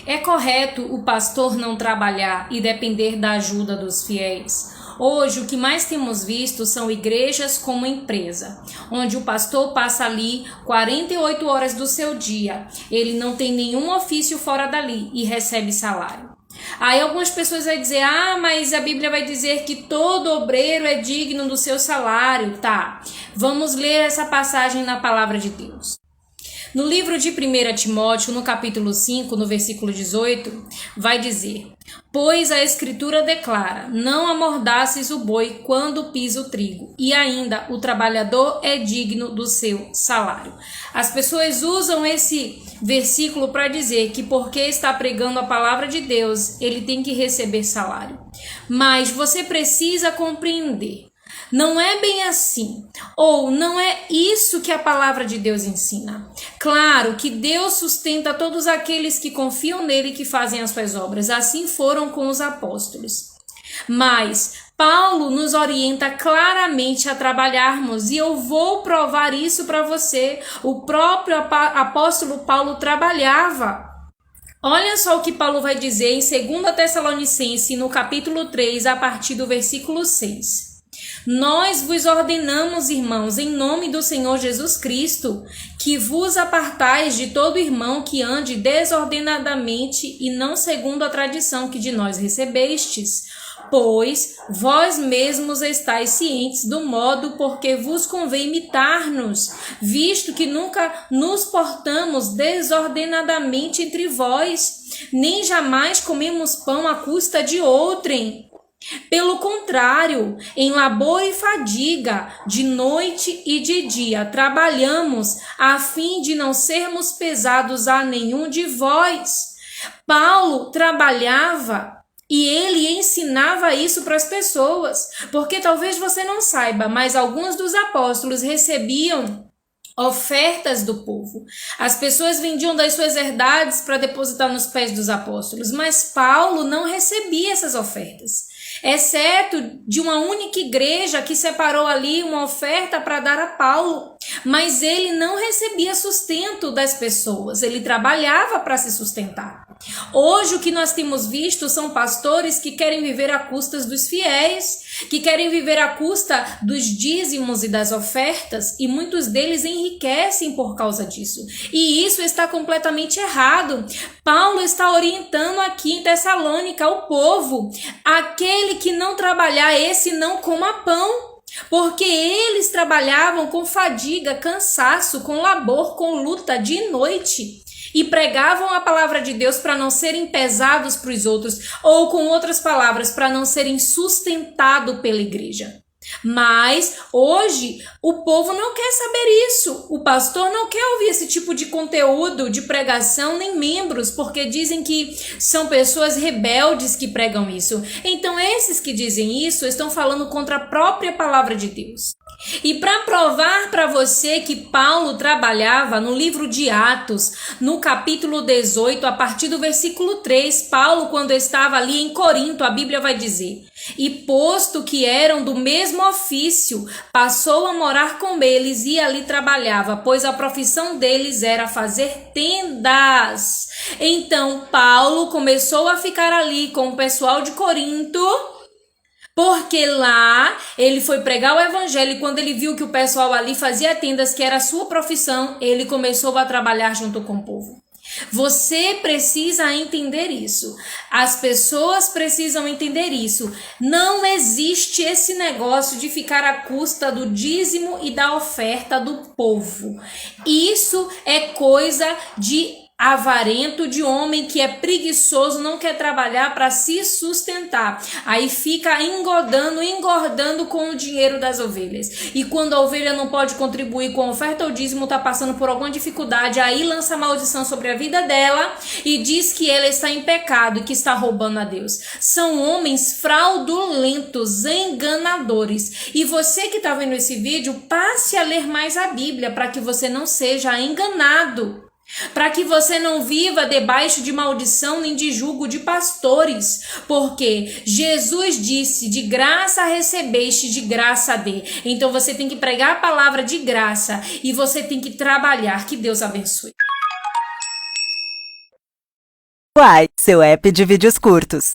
É correto o pastor não trabalhar e depender da ajuda dos fiéis? Hoje, o que mais temos visto são igrejas como empresa, onde o pastor passa ali 48 horas do seu dia. Ele não tem nenhum ofício fora dali e recebe salário. Aí algumas pessoas vão dizer, mas a Bíblia vai dizer que todo obreiro é digno do seu salário. Tá, vamos ler essa passagem na palavra de Deus. No livro de 1 Timóteo, no capítulo 5, no versículo 18, vai dizer: pois a Escritura declara, não amordaces o boi quando pisa o trigo, e ainda o trabalhador é digno do seu salário. As pessoas usam esse versículo para dizer que porque está pregando a palavra de Deus, ele tem que receber salário. Mas você precisa compreender, não é bem assim, ou não é isso que a palavra de Deus ensina. Claro que Deus sustenta todos aqueles que confiam nele e que fazem as suas obras, assim foram com os apóstolos. Mas Paulo nos orienta claramente a trabalharmos, e eu vou provar isso para você. O próprio apóstolo Paulo trabalhava. Olha só o que Paulo vai dizer em 2 Tessalonicenses, no capítulo 3, a partir do versículo 6. Nós vos ordenamos, irmãos, em nome do Senhor Jesus Cristo, que vos apartais de todo irmão que ande desordenadamente e não segundo a tradição que de nós recebestes, pois vós mesmos estáis cientes do modo por que vos convém imitar-nos, visto que nunca nos portamos desordenadamente entre vós, nem jamais comemos pão à custa de outrem. Pelo contrário, em labor e fadiga, de noite e de dia, trabalhamos a fim de não sermos pesados a nenhum de vós. Paulo trabalhava e ele ensinava isso para as pessoas, porque talvez você não saiba, mas alguns dos apóstolos recebiam ofertas do povo. As pessoas vendiam das suas herdades para depositar nos pés dos apóstolos, mas Paulo não recebia essas ofertas. Exceto de uma única igreja que separou ali uma oferta para dar a Paulo, mas ele não recebia sustento das pessoas, ele trabalhava para se sustentar. Hoje o que nós temos visto são pastores que querem viver à custa dos fiéis, que querem viver à custa dos dízimos e das ofertas, e muitos deles enriquecem por causa disso. E isso está completamente errado. Paulo está orientando aqui em Tessalônica o povo: aquele que não trabalhar, esse não coma pão. Porque eles trabalhavam com fadiga, cansaço, com labor, com luta de noite. E pregavam a palavra de Deus para não serem pesados para os outros, ou com outras palavras, para não serem sustentados pela igreja. Mas hoje o povo não quer saber isso. O pastor não quer ouvir esse tipo de conteúdo de pregação, nem membros, porque dizem que são pessoas rebeldes que pregam isso. Então esses que dizem isso estão falando contra a própria palavra de Deus. E para provar para você que Paulo trabalhava, no livro de Atos, no capítulo 18, a partir do versículo 3, Paulo, quando estava ali em Corinto, a Bíblia vai dizer: e posto que eram do mesmo ofício, passou a morar com eles e ali trabalhava, pois a profissão deles era fazer tendas. Então Paulo começou a ficar ali com o pessoal de Corinto, porque lá ele foi pregar o evangelho, e quando ele viu que o pessoal ali fazia tendas, que era a sua profissão, ele começou a trabalhar junto com o povo. Você precisa entender isso. As pessoas precisam entender isso. Não existe esse negócio de ficar à custa do dízimo e da oferta do povo. Isso é coisa de avarento, de homem que é preguiçoso, não quer trabalhar para se sustentar. Aí fica engordando com o dinheiro das ovelhas. E quando a ovelha não pode contribuir com a oferta ou dízimo, está passando por alguma dificuldade, aí lança maldição sobre a vida dela e diz que ela está em pecado e que está roubando a Deus. São homens fraudulentos, enganadores. E você que está vendo esse vídeo, passe a ler mais a Bíblia para que você não seja enganado. Para que você não viva debaixo de maldição nem de jugo de pastores, porque Jesus disse: de graça recebeste, de graça dê. Então você tem que pregar a palavra de graça e você tem que trabalhar. Que Deus abençoe. Uai, seu app de vídeos curtos.